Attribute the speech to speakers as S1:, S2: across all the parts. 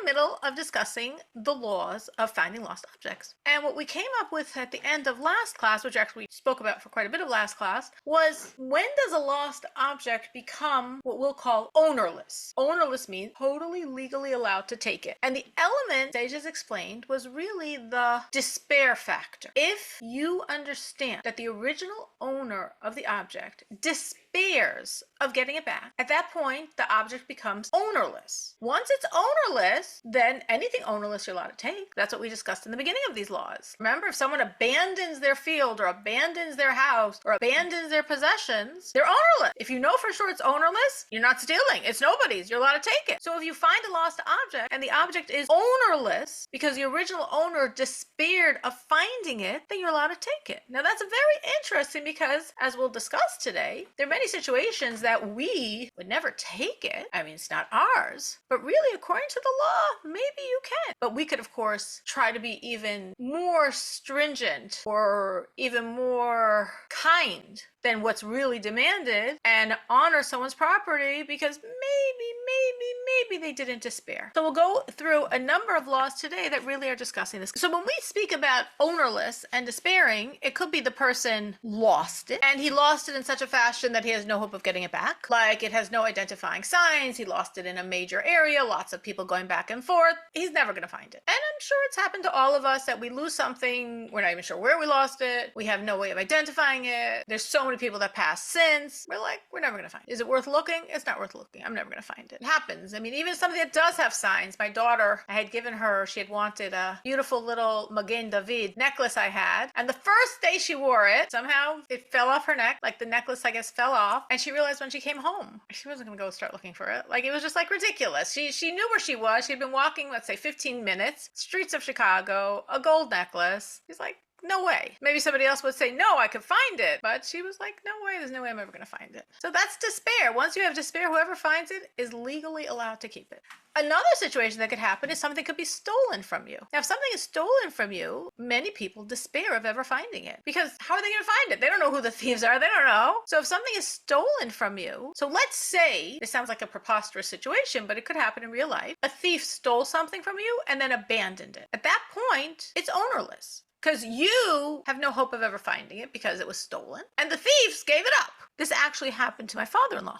S1: middle of discussing the laws of finding lost objects. And what we came up with at the end of last class, which actually we spoke about for quite a bit of last class, was when does a lost object become what we'll call ownerless? Ownerless means totally legally allowed to take it. And the element Sages explained was really the despair factor. If you understand that the original owner of the object despairs of getting it back, at that point the object becomes ownerless. Once it's ownerless, then anything ownerless you're allowed to take. That's what we discussed in the beginning of these laws. Remember, if someone abandons their field or abandons their house or abandons their possessions, they're ownerless. If you know for sure it's ownerless, you're not stealing. It's nobody's. You're allowed to take it. So if you find a lost object and the object is ownerless because the original owner despaired of finding it, then you're allowed to take it. Now that's very interesting because, as we'll discuss today, there are many situations that we would never take it. I mean, it's not ours, but really, according to the law, maybe you can. But we could, of course, try to be even more stringent or even more kind than what's really demanded and honor someone's property because maybe they didn't despair. So we'll go through a number of laws today that really are discussing this. So when we speak about ownerless and despairing, it could be the person lost it, and he lost it in such a fashion that he has no hope of getting it back. Like it has no identifying signs, he lost it in a major area, lots of people going back and forth. He's never going to find it. And I'm sure it's happened to all of us that we lose something, we're not even sure where we lost it, we have no way of identifying it, there's so many people that passed since, we're never going to find it. Is it worth looking? It's not worth looking. I'm never going to find it. It happens. I mean, even something that does have signs. My daughter, I had given her, she had wanted a beautiful little Magen David necklace I had, and the first day she wore it, somehow it fell off her neck, like the necklace, I guess, fell off, and she realized when she came home, she wasn't going to go start looking for it. Like, it was just like ridiculous. She knew where she was. She'd been walking, let's say 15 minutes, streets of Chicago, a gold necklace. She's like, no way. Maybe somebody else would say, no, I could find it. But she was like, no way, there's no way I'm ever going to find it. So that's despair. Once you have despair, whoever finds it is legally allowed to keep it. Another situation that could happen is something could be stolen from you. Now, if something is stolen from you, many people despair of ever finding it. Because how are they going to find it? They don't know who the thieves are. They don't know. So if something is stolen from you, so let's say, this sounds like a preposterous situation, but it could happen in real life. A thief stole something from you and then abandoned it. At that point, it's ownerless, because you have no hope of ever finding it because it was stolen, and the thieves gave it up. This actually happened to my father-in-law.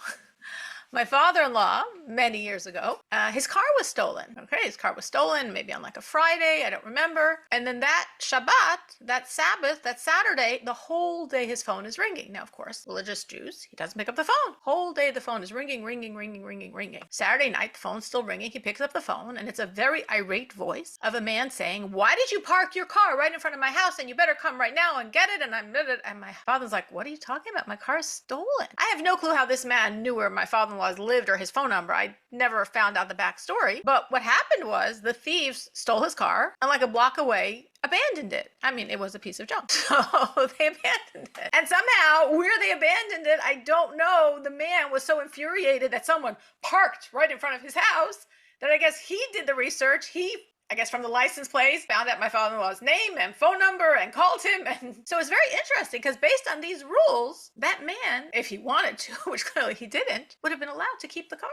S1: My father-in-law, many years ago, his car was stolen. Okay, his car was stolen, maybe on like a Friday, I don't remember. And then that Shabbat, that Sabbath, that Saturday, the whole day his phone is ringing. Now, of course, religious Jews, he doesn't pick up the phone. Whole day the phone is ringing. Saturday night, the phone's still ringing. He picks up the phone, and it's a very irate voice of a man saying, why did you park your car right in front of my house? And you better come right now and get it. And my father's like, what are you talking about? My car is stolen. I have no clue how this man knew where my father-in-law's lived or his phone number. I never found out the backstory. But what happened was the thieves stole his car and like a block away abandoned it. I mean, it was a piece of junk. So they abandoned it. And somehow where they abandoned it, I don't know. The man was so infuriated that someone parked right in front of his house that I guess he did the research. I guess from the license plate, found out my father-in-law's name and phone number and called him. And so it's very interesting because based on these rules, that man, if he wanted to, which clearly he didn't, would have been allowed to keep the car.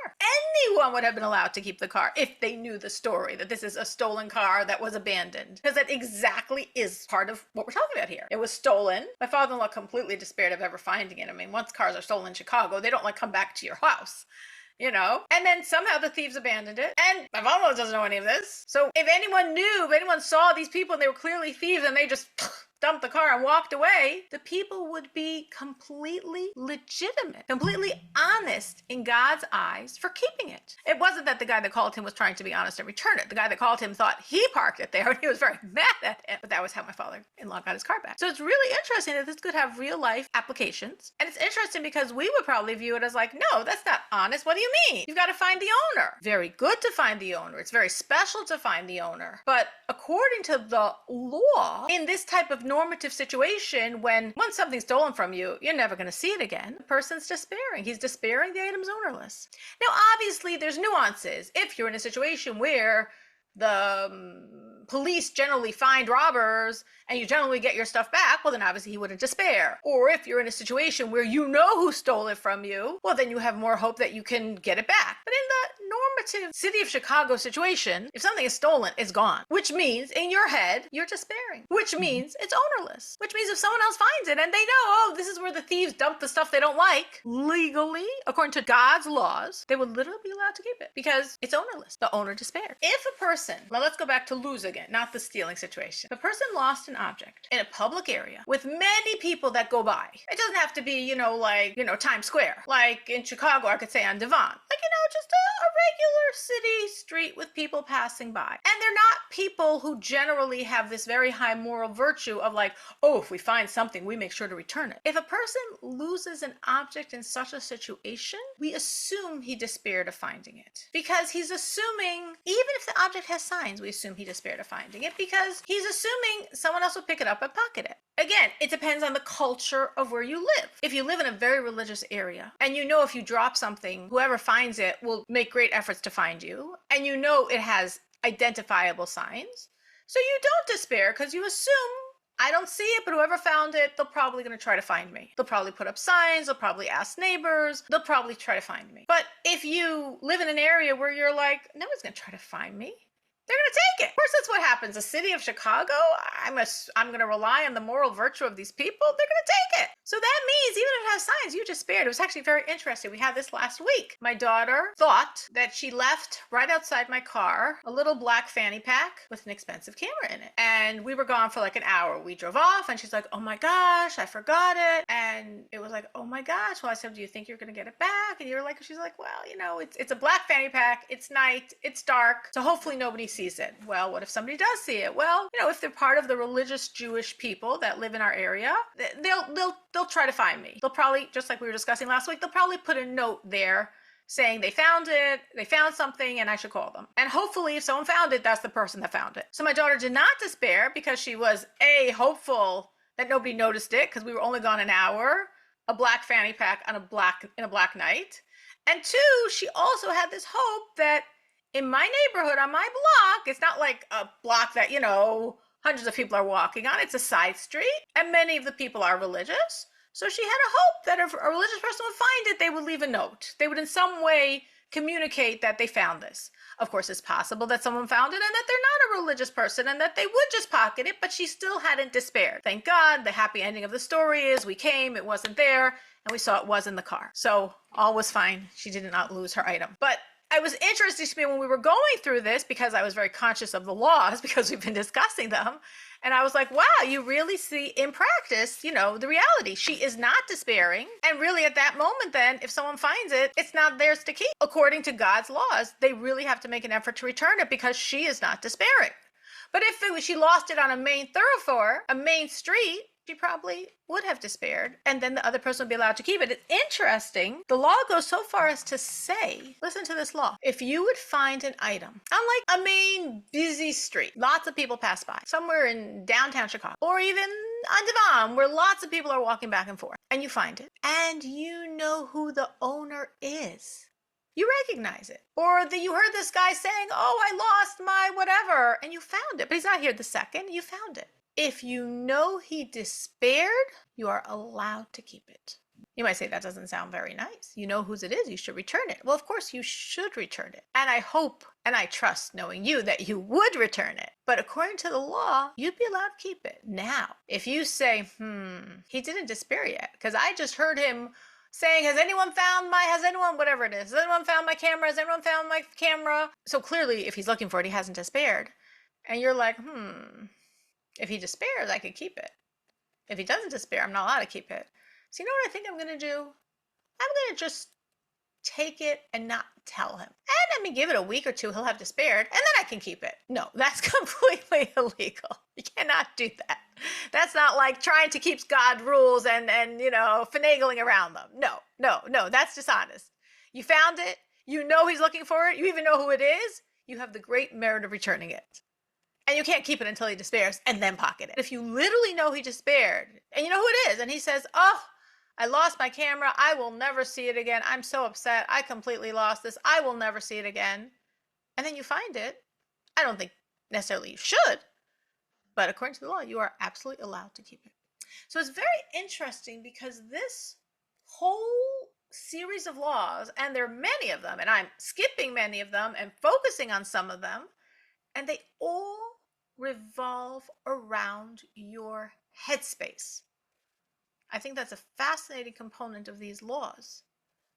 S1: Anyone would have been allowed to keep the car if they knew the story, that this is a stolen car that was abandoned. Because that exactly is part of what we're talking about here. It was stolen. My father-in-law completely despaired of ever finding it. I mean, once cars are stolen in Chicago, they don't like come back to your house. You know, and then somehow the thieves abandoned it, and my father doesn't know any of this. So if anyone knew, if anyone saw these people and they were clearly thieves and they just dumped the car and walked away, the people would be completely legitimate, completely honest in God's eyes for keeping it. It wasn't that the guy that called him was trying to be honest and return it. The guy that called him thought he parked it there and he was very mad at him. But that was how my father-in-law got his car back. So it's really interesting that this could have real life applications. And it's interesting because we would probably view it as like, no, that's not honest. What do you mean? You've got to find the owner. Very good to find the owner. It's very special to find the owner. But according to the law, in this type of normative situation, when once something's stolen from you, you're never going to see it again. The person's despairing. He's despairing. The item's ownerless. Now, obviously, there's nuances. If you're in a situation where the police generally find robbers and you generally get your stuff back, well, then obviously he wouldn't despair. Or if you're in a situation where you know who stole it from you, well, then you have more hope that you can get it back. But in the normative city of Chicago situation, if something is stolen, it's gone. Which means in your head, you're despairing. Which means it's ownerless. Which means if someone else finds it and they know, oh, this is where the thieves dump the stuff they don't like, legally, according to God's laws, they would literally be allowed to keep it because it's ownerless. The owner despaired. If a person, well, let's go back to lose again, not the stealing situation. If a person lost an object in a public area with many people that go by, it doesn't have to be, Times Square. Like in Chicago, I could say on Devon. Just a regular city street with people passing by. And they're not people who generally have this very high moral virtue of like, oh, if we find something, we make sure to return it. If a person loses an object in such a situation, we assume he despaired of finding it. Because he's assuming, even if the object has signs, we assume he despaired of finding it because he's assuming someone else will pick it up and pocket it. Again, it depends on the culture of where you live. If you live in a very religious area and you know if you drop something, whoever finds it will make great efforts to find you, and you know it has identifiable signs, so you don't despair because you assume I don't see it, but whoever found it, they're probably going to try to find me. They'll probably put up signs. They'll probably ask neighbors. They'll probably try to find me. But if you live in an area where you're like, no one's going to try to find me, they're going to take it. Of course, that's what happens. The city of Chicago, I'm going to rely on the moral virtue of these people. They're going to take it. So that means even if it has signs, you despaired. It was actually very interesting. We had this last week. My daughter thought that she left right outside my car a little black fanny pack with an expensive camera in it. And we were gone for like an hour. We drove off and she's like, oh my gosh, I forgot it. And it was like, oh my gosh. Well, I said, do you think you're going to get it back? And she's like, well, it's a black fanny pack. It's night. It's dark. So hopefully nobody sees it. Well, what if somebody does see it? Well, if they're part of the religious Jewish people that live in our area, they'll try to find me. They'll probably, just like we were discussing last week, they'll probably put a note there saying they found it, they found something, and I should call them. And hopefully if someone found it, that's the person that found it. So my daughter did not despair because she was hopeful that nobody noticed it because we were only gone an hour, a black fanny pack in a black night. And two, she also had this hope that in my neighborhood, on my block, it's not like a block that, hundreds of people are walking on. It's a side street, and many of the people are religious. So she had a hope that if a religious person would find it, they would leave a note. They would in some way communicate that they found this. Of course, it's possible that someone found it and that they're not a religious person and that they would just pocket it, but she still hadn't despaired. Thank God. The happy ending of the story is we came, it wasn't there, and we saw it was in the car. So all was fine. She did not lose her item. But I was interested to me when we were going through this because I was very conscious of the laws because we've been discussing them. And I was like, wow, you really see in practice, the reality. She is not despairing. And really at that moment then, if someone finds it, it's not theirs to keep. According to God's laws, they really have to make an effort to return it because she is not despairing. But if she lost it on a main thoroughfare, a main street, she probably would have despaired, and then the other person would be allowed to keep it. It's interesting. The law goes so far as to say, listen to this law. If you would find an item on like a main busy street, lots of people pass by, somewhere in downtown Chicago, or even on Devon, where lots of people are walking back and forth, and you find it, and you know who the owner is. You recognize it. Or that you heard this guy saying, oh, I lost my whatever, and you found it. But he's not here the second, you found it. If you know he despaired, you are allowed to keep it. You might say that doesn't sound very nice. You know whose it is, you should return it. Well, of course you should return it. And I hope and I trust, knowing you, that you would return it. But according to the law, you'd be allowed to keep it. Now, if you say, he didn't despair yet, because I just heard him saying, has anyone whatever it is, has anyone found my camera? Has anyone found my camera? So clearly, if he's looking for it, he hasn't despaired. And you're like, if he despairs, I could keep it. If he doesn't despair, I'm not allowed to keep it. So you know what I think I'm going to do? I'm going to just take it and not tell him. And give it a week or two, he'll have despaired, and then I can keep it. No, that's completely illegal. You cannot do that. That's not like trying to keep God's rules and finagling around them. No, that's dishonest. You found it. You know he's looking for it. You even know who it is. You have the great merit of returning it. And you can't keep it until he despairs and then pocket it. If you literally know he despaired and you know who it is and he says, oh, I lost my camera. I will never see it again. I'm so upset. I completely lost this. I will never see it again. And then you find it. I don't think necessarily you should, but according to the law, you are absolutely allowed to keep it. So it's very interesting because this whole series of laws, and there are many of them, and I'm skipping many of them and focusing on some of them, and they all revolve around your headspace. I think that's a fascinating component of these laws,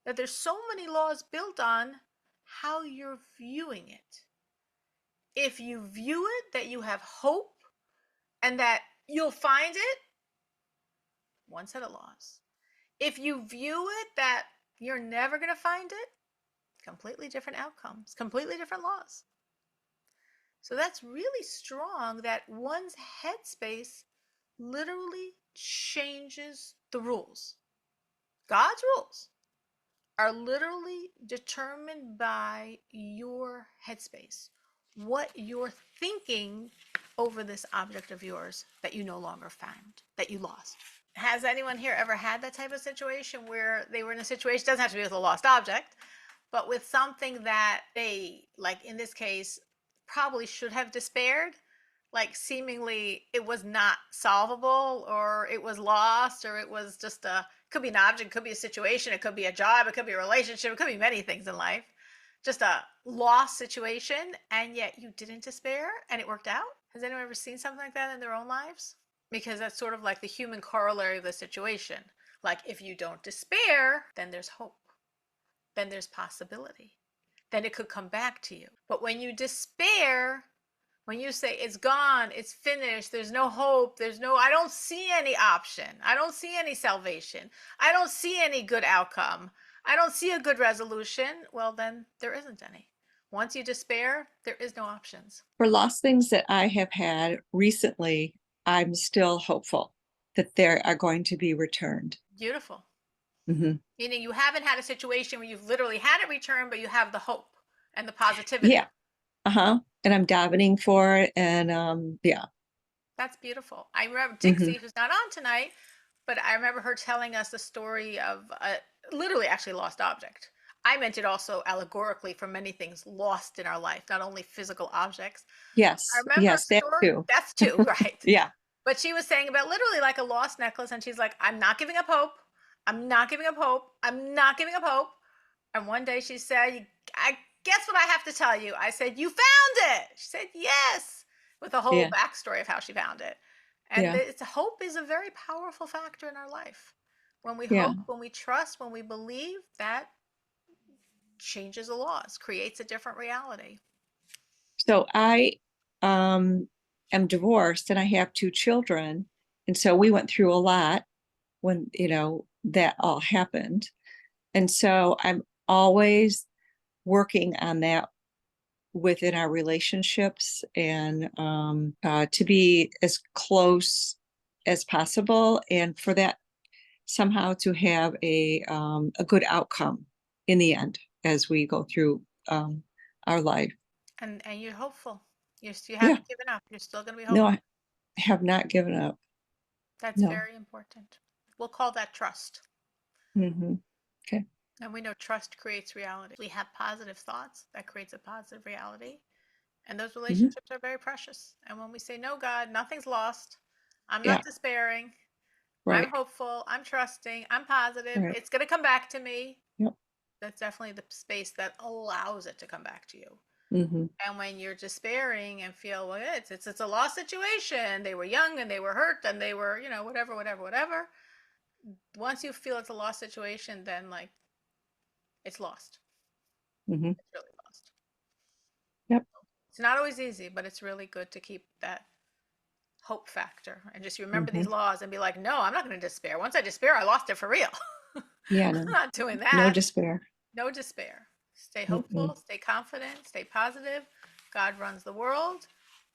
S1: that there's so many laws built on how you're viewing it. If you view it that you have hope and that you'll find it, one set of laws. If you view it that you're never going to find it, completely different outcomes, completely different laws. So that's really strong that one's headspace literally changes the rules. God's rules are literally determined by your headspace, what you're thinking over this object of yours that you no longer found, that you lost. Has anyone here ever had that type of situation where they were in a situation, doesn't have to be with a lost object, but with something that they, like in this case, probably should have despaired, like seemingly it was not solvable, or it was lost, or it was just could be an object, could be a situation, it could be a job, it could be a relationship, it could be many things in life, just a lost situation, and yet you didn't despair and it worked out? Has anyone ever seen something like that in their own lives? Because that's sort of like the human corollary of the situation. Like if you don't despair, then there's hope, then there's possibility, then it could come back to you. But when you despair, when you say it's gone, it's finished, there's no hope, I don't see any option, I don't see any salvation, I don't see any good outcome, I don't see a good resolution, well, then there isn't any. Once you despair, there is no options.
S2: For lost things that I have had recently, I'm still hopeful that they are going to be returned.
S1: Beautiful.
S2: Hmm.
S1: Meaning you haven't had a situation where you've literally had it returned, but you have the hope and the positivity.
S2: Yeah. Uh-huh. And I'm davening for it. And yeah.
S1: That's beautiful. I remember
S2: Hmm.
S1: Dixie, who's not on tonight, but I remember her telling us the story of a literally actually lost object. I meant it also allegorically for many things lost in our life, not only physical objects. I
S2: Yes.
S1: remember a
S2: Yes, that
S1: story,
S2: too.
S1: that's two, right?
S2: Yeah.
S1: But she was saying about literally like a lost necklace, and she's like, I'm not giving up hope. I'm not giving up hope. I'm not giving up hope. And one day she said, I guess what I have to tell you? I said, you found it. She said, yes, with a whole
S2: Yeah.
S1: backstory of how she found it. And
S2: Yeah.
S1: hope is a very powerful factor in our life. When we
S2: Yeah.
S1: hope, when we trust, when we believe, that changes the laws, creates a different reality.
S2: So I am divorced and I have two children. And so we went through a lot when, that all happened. And so I'm always working on that within our relationships, and to be as close as possible, and for that somehow to have a good outcome in the end as we go through our life.
S1: And you're hopeful. You
S2: Yeah.
S1: haven't given up. You're still going to be
S2: No,
S1: hopeful.
S2: I have not given up.
S1: That's
S2: No.
S1: very important. We'll call that trust.
S2: Hmm. Okay.
S1: And we know trust creates reality. We have positive thoughts, that creates a positive reality. And those
S2: Hmm.
S1: relationships are very precious. And when we say, no, God, nothing's lost, I'm
S2: Yeah.
S1: not despairing, I'm
S2: Right.
S1: hopeful, I'm trusting, I'm positive,
S2: Right.
S1: it's going to come back to me,
S2: Yep.
S1: that's definitely the space that allows it to come back to you.
S2: Hmm.
S1: And when you're despairing and feel, well, it's a lost situation, they were young and they were hurt and they were, whatever, whatever, whatever. Once you feel it's a lost situation, then like it's lost.
S2: Hmm.
S1: It's really lost.
S2: Yep.
S1: It's not always easy, but it's really good to keep that hope factor and just remember
S2: Hmm.
S1: these laws and be like, no, I'm not going to despair. Once I despair, I lost it for real.
S2: Yeah.
S1: I'm
S2: No.
S1: not doing
S2: No
S1: that.
S2: despair.
S1: No despair. Stay
S2: Mm-mm.
S1: hopeful, stay confident, stay positive. God runs the world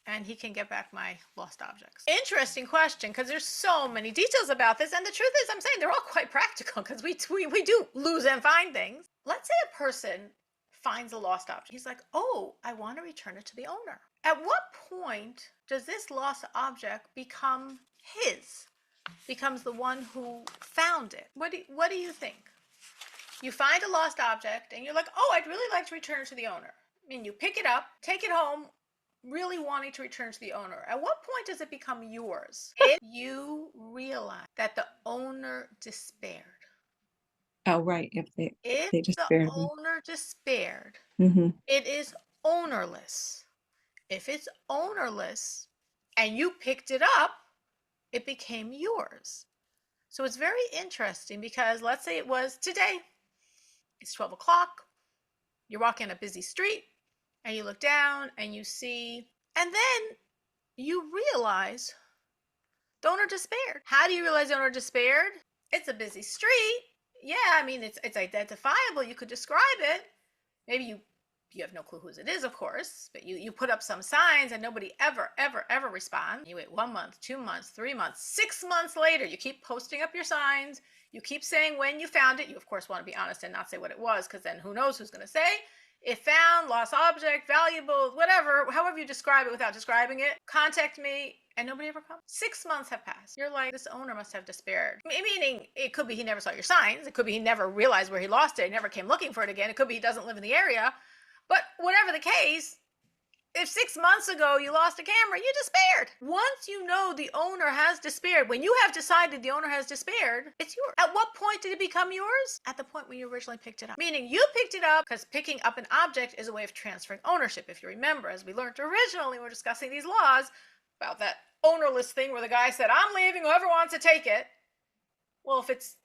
S1: and he can get back my lost objects. Interesting question, because there's so many details about this. And the truth is, I'm saying they're all quite practical, because we do lose and find things. Let's say a person finds a lost object. He's like, oh, I want to return it to the owner. At what point does this lost object become his? Becomes the one who found it? What do you think? You find a lost object and you're like, oh, I'd really like to return it to the owner. I mean, you pick it up, take it home. really wanting to return to the owner, at what point does it become yours? If you realize that the owner despaired.
S2: Oh, right. If
S1: If
S2: they just
S1: the
S2: spared me.
S1: owner despaired,
S2: Hmm.
S1: it is ownerless. If it's ownerless and you picked it up, it became yours. So it's very interesting because let's say it was today, it's 12 o'clock, you're walking a busy street, and you look down and you see, and then you realize the owner despaired. How do you realize the owner despaired? It's a busy street. Yeah, I mean it's identifiable. You could describe it. Maybe you have no clue whose it is, of course, but you put up some signs and nobody ever responds. You wait 1 month, 2 months, 3 months, 6 months later, you keep posting up your signs. You keep saying when you found it. You of course want to be honest and not say what it was, because then who knows who's going to say if found, lost object, valuable, whatever, however you describe it without describing it. Contact me. And nobody ever comes. 6 months have passed. You're like, this owner must have despaired. Meaning, it could be he never saw your signs. It could be he never realized where he lost it. He never came looking for it again. It could be he doesn't live in the area. But whatever the case, if 6 months ago you lost a camera, you despaired. Once you know the owner has despaired, when you have decided the owner has despaired, it's yours. At what point did it become yours? At the point when you originally picked it up. Meaning you picked it up because picking up an object is a way of transferring ownership. If you remember, as we learned originally, we're discussing these laws about that ownerless thing where the guy said, I'm leaving, whoever wants to take it. Well, if it's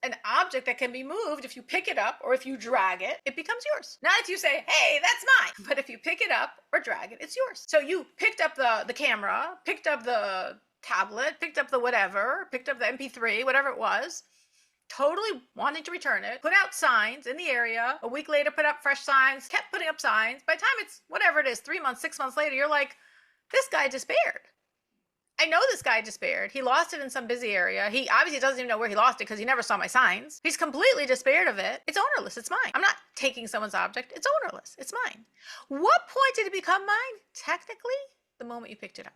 S1: an object that can be moved, if you pick it up or if you drag it, it becomes yours. Not if you say, hey, that's mine, but if you pick it up or drag it, it's yours. So you picked up the camera, picked up the tablet, picked up the whatever, picked up the MP3, whatever it was, totally wanting to return it, put out signs in the area. A week later, put up fresh signs, kept putting up signs. By the time it's whatever it is, 3 months, 6 months later, you're like, this guy despaired. I know this guy despaired. He lost it in some busy area. He obviously doesn't even know where he lost it because he never saw my signs. He's completely despaired of it. It's ownerless. It's mine. I'm not taking someone's object. It's ownerless. It's mine. What point did it become mine? Technically, the moment you picked it up.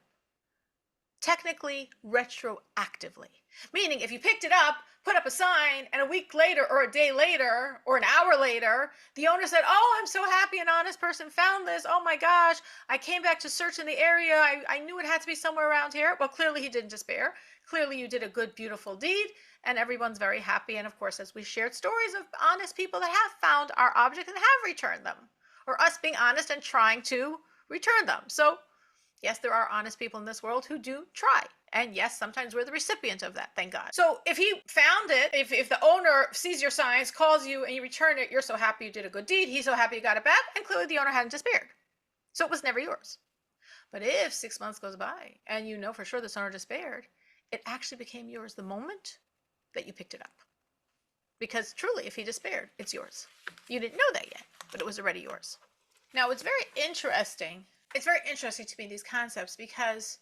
S1: Technically, retroactively. Meaning, if you picked it up, put up a sign, and a week later, or a day later, or an hour later, the owner said, oh, I'm so happy an honest person found this. Oh my gosh, I came back to search in the area. I knew it had to be somewhere around here. Well, clearly he didn't despair. Clearly you did a good, beautiful deed, and everyone's very happy. And of course, as we shared stories of honest people that have found our object and have returned them, or us being honest and trying to return them. So yes, there are honest people in this world who do try. And yes, sometimes we're the recipient of that, thank God. So if he found it, if the owner sees your signs, calls you, and you return it, you're so happy you did a good deed, he's so happy you got it back, and clearly the owner hadn't despaired. So it was never yours. But if 6 months goes by and you know for sure this owner despaired, it actually became yours the moment that you picked it up. Because truly, if he despaired, it's yours. You didn't know that yet, but it was already yours. Now, it's very interesting to me, these concepts, because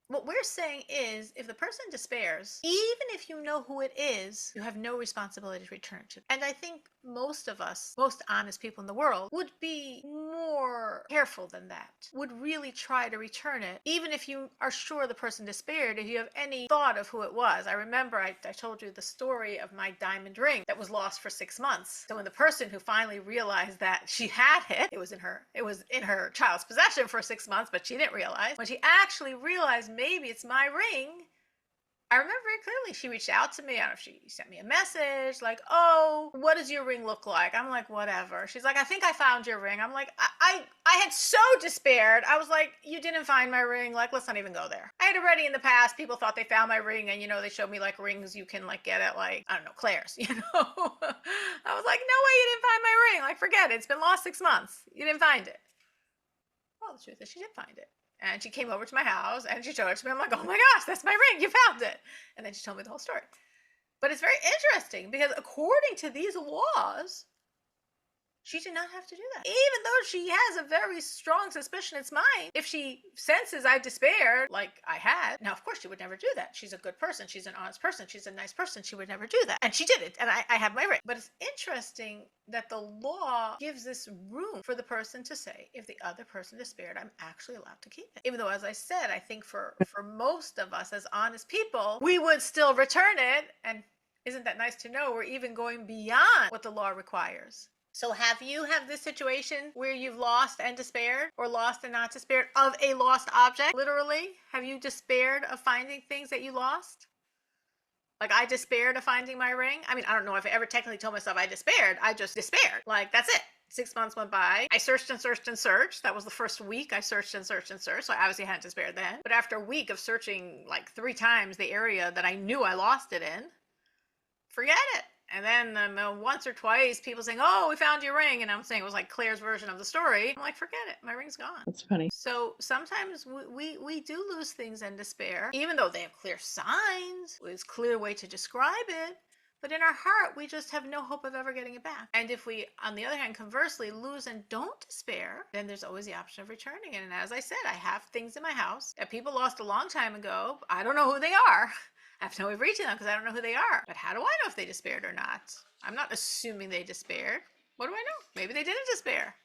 S1: what we're saying is if the person despairs, even if you know who it is, you have no responsibility to return it to them. And I think most of us, most honest people in the world, would be more careful than that, would really try to return it, even if you are sure the person despaired, if you have any thought of who it was. I remember I told you the story of my diamond ring that was lost for 6 months. So when the person who finally realized that she had it, it was in her child's possession for 6 months, but she didn't realize. When she actually realized maybe it's my ring, I remember very clearly she reached out to me. I don't know if she sent me a message like, oh, what does your ring look like? I'm like, whatever. She's like, I think I found your ring. I'm like, I had so despaired. I was like, you didn't find my ring. Like, let's not even go there. I had already in the past, people thought they found my ring, and they showed me like rings you can like get at like, I don't know, Claire's, I was like, no way you didn't find my ring. Like, forget it. It's been lost 6 months. You didn't find it. Well, the truth is she did find it. And she came over to my house and she showed it to me. I'm like, oh my gosh, that's my ring. You found it. And then she told me the whole story. But it's very interesting because according to these laws, she did not have to do that. Even though she has a very strong suspicion it's mine, if she senses I despaired, like I had, now of course she would never do that. She's a good person. She's an honest person. She's a nice person. She would never do that. And she did it. And I have my ring. But it's interesting that the law gives this room for the person to say, if the other person despaired, I'm actually allowed to keep it. Even though, as I said, I think for most of us as honest people, we would still return it. And isn't that nice to know? We're even going beyond what the law requires. So have you have this situation where you've lost and despaired, or lost and not despaired of a lost object? Literally, have you despaired of finding things that you lost? Like, I despaired of finding my ring. I mean, I don't know if I ever technically told myself I despaired. I just despaired. Like, that's it. 6 months went by. I searched and searched and searched. That was the first week I searched and searched and searched. So I obviously hadn't despaired then. But after a week of searching like 3 times the area that I knew I lost it in, forget it. And then once or twice, people saying, "Oh, we found your ring," and I'm saying it was like Claire's version of the story. I'm like, forget it, my ring's gone.
S2: That's funny.
S1: So sometimes we do lose things in despair, even though they have clear signs, it's a clear way to describe it. But in our heart, we just have no hope of ever getting it back. And if we, on the other hand, conversely, lose and don't despair, then there's always the option of returning it. And as I said, I have things in my house that people lost a long time ago. I don't know who they are. I have no way of reaching them because I don't know who they are. But how do I know if they despaired or not? I'm not assuming they despaired. What do I know? Maybe they didn't despair.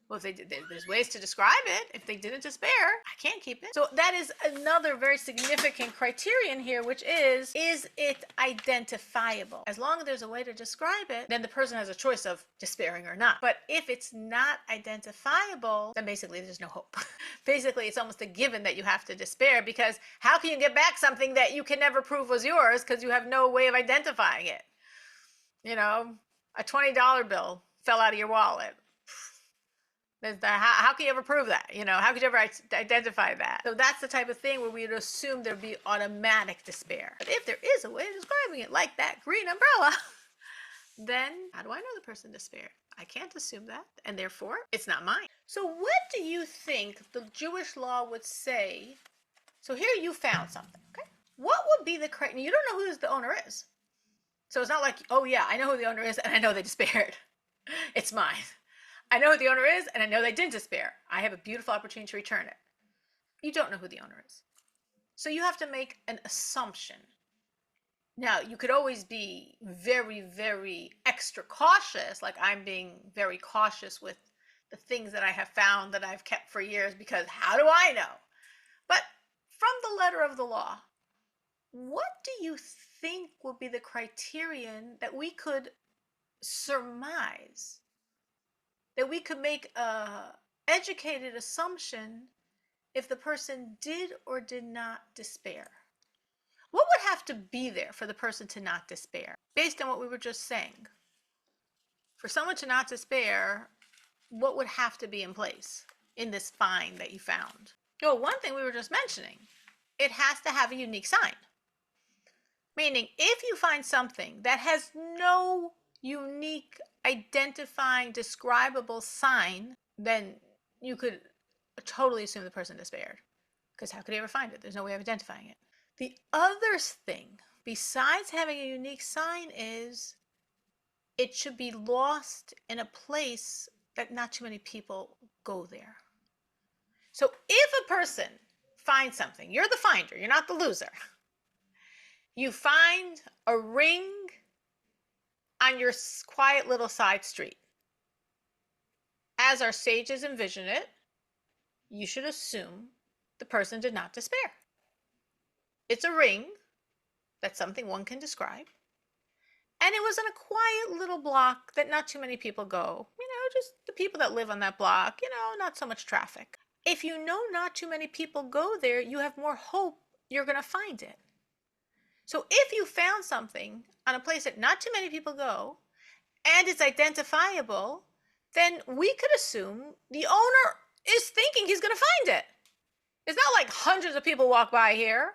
S1: Well, if they did, there's ways to describe it. If they didn't despair, I can't keep it. So that is another very significant criterion here, which is it identifiable? As long as there's a way to describe it, then the person has a choice of despairing or not. But if it's not identifiable, then basically there's no hope. Basically, it's almost a given that you have to despair, because how can you get back something that you can never prove was yours because you have no way of identifying it? You know, a $20 bill fell out of your wallet. How can you ever prove that? You know, how could you ever identify that? So that's the type of thing where we would assume there'd be automatic despair. But if there is a way of describing it, like that green umbrella, then how do I know the person despaired? I can't assume that, and therefore it's not mine. So what do you think the Jewish law would say? So here you found something, okay? What would be the correct? You don't know who the owner is. So it's not like, oh yeah, I know who the owner is and I know they despaired. It's mine. I know who the owner is, and I know they didn't despair. I have a beautiful opportunity to return it. You don't know who the owner is. So you have to make an assumption. Now, you could always be very, very extra cautious, like I'm being very cautious with the things that I have found that I've kept for years, because how do I know? But from the letter of the law, what do you think would be the criterion that we could surmise, that we could make a educated assumption if the person did or did not despair? What would have to be there for the person to not despair, based on what we were just saying? For someone to not despair, what would have to be in place in this find that you found? Well, one thing we were just mentioning, it has to have a unique sign. Meaning, if you find something that has no unique, identifying, describable sign, then you could totally assume the person despaired. Because how could he ever find it? There's no way of identifying it. The other thing, besides having a unique sign, is it should be lost in a place that not too many people go there. So if a person finds something, you're the finder, you're not the loser. You find a ring on your quiet little side street. As our sages envision it, you should assume the person did not despair. It's a ring. That's something one can describe. And it was in a quiet little block that not too many people go. You know, just the people that live on that block, you know, not so much traffic. If you know not too many people go there, you have more hope you're going to find it. So if you found something on a place that not too many people go, and it's identifiable, then we could assume the owner is thinking he's going to find it. It's not like hundreds of people walk by here,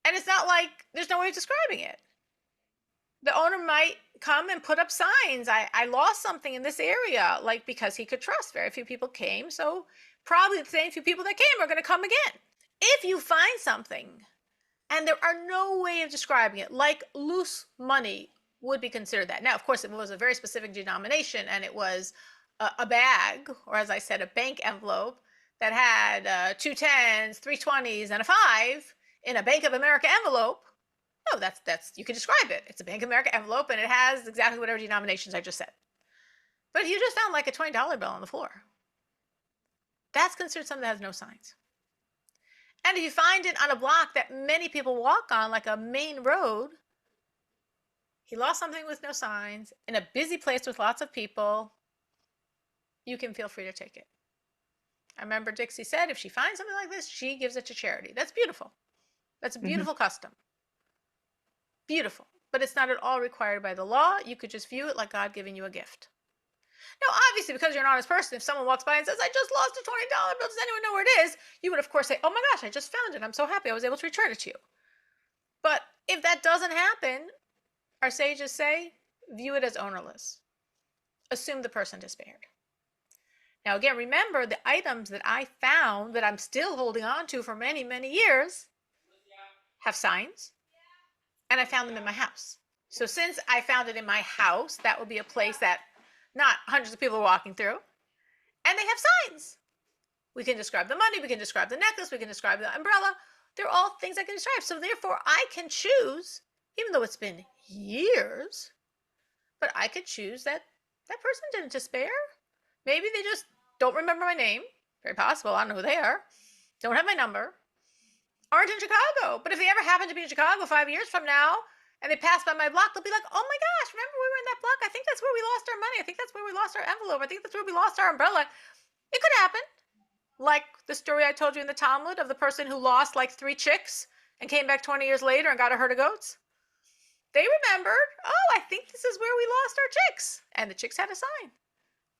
S1: and it's not like there's no way of describing it. The owner might come and put up signs. I lost something in this area, like, because he could trust. Very few people came, so probably the same few people that came are going to come again. If you find something and there are no way of describing it, like loose money would be considered that. Now, of course, it was a very specific denomination, and it was a bag, or as I said, a bank envelope that had 2 10s, 3 20s, and a 5 in a Bank of America envelope. No, that's you can describe it. It's a Bank of America envelope, and it has exactly whatever denominations I just said. But if you just found like a $20 bill on the floor, that's considered something that has no signs. And if you find it on a block that many people walk on, like a main road, he lost something with no signs in a busy place with lots of people, you can feel free to take it. I remember Dixie said if she finds something like this, she gives it to charity. That's beautiful. That's a beautiful custom. Beautiful. But it's not at all required by the law. You could just view it like God giving you a gift. Now, obviously, because you're an honest person, if someone walks by and says, I just lost a $20 bill, does anyone know where it is? You would, of course, say, oh my gosh, I just found it. I'm so happy I was able to return it to you. But if that doesn't happen, our sages say, view it as ownerless. Assume the person despaired. Now, again, remember the items that I found that I'm still holding on to for many, many years have signs, and I found them in my house. So since I found it in my house, that would be a place that not hundreds of people are walking through, and they have signs. We can describe the money, we can describe the necklace, we can describe the umbrella. They're all things I can describe. So therefore, I can choose, even though it's been years, but I could choose that that person didn't despair. Maybe they just don't remember my name. Very possible. I don't know who they are. Don't have my number. Aren't in Chicago. But if they ever happen to be in Chicago 5 years from now and they pass by my block, they'll be like, oh my gosh, remember we were in that block? I think that's where we lost our money. I think that's where we lost our envelope. I think that's where we lost our umbrella. It could happen. Like the story I told you in the Talmud of the person who lost like 3 chicks and came back 20 years later and got a herd of goats. They remembered, oh, I think this is where we lost our chicks. And the chicks had a sign.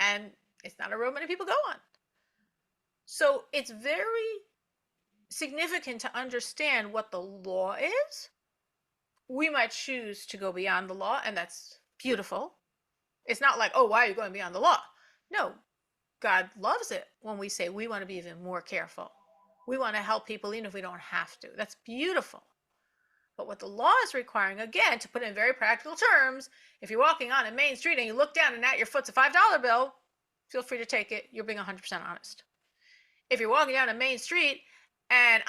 S1: And it's not a road many people go on. So it's very significant to understand what the law is. We might choose to go beyond the law, and that's beautiful. It's not like, oh, why are you going beyond the law? No, God loves it when we say we want to be even more careful. We want to help people even if we don't have to. That's beautiful. But what the law is requiring, again, to put in very practical terms, if you're walking on a main street and you look down and at your foot's a $5 bill, feel free to take it. You're being 100% honest. If you're walking down a main street and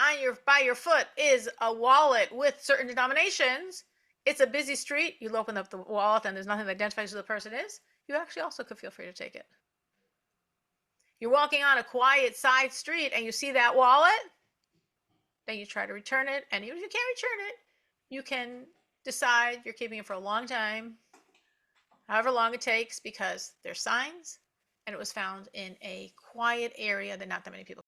S1: by your foot is a wallet with certain denominations, it's a busy street, you open up the wallet and there's nothing that identifies who the person is, you actually also could feel free to take it. You're walking on a quiet side street and you see that wallet, then you try to return it, and even if you can't return it, you can decide you're keeping it for a long time, however long it takes, because there's signs and it was found in a quiet area that not that many people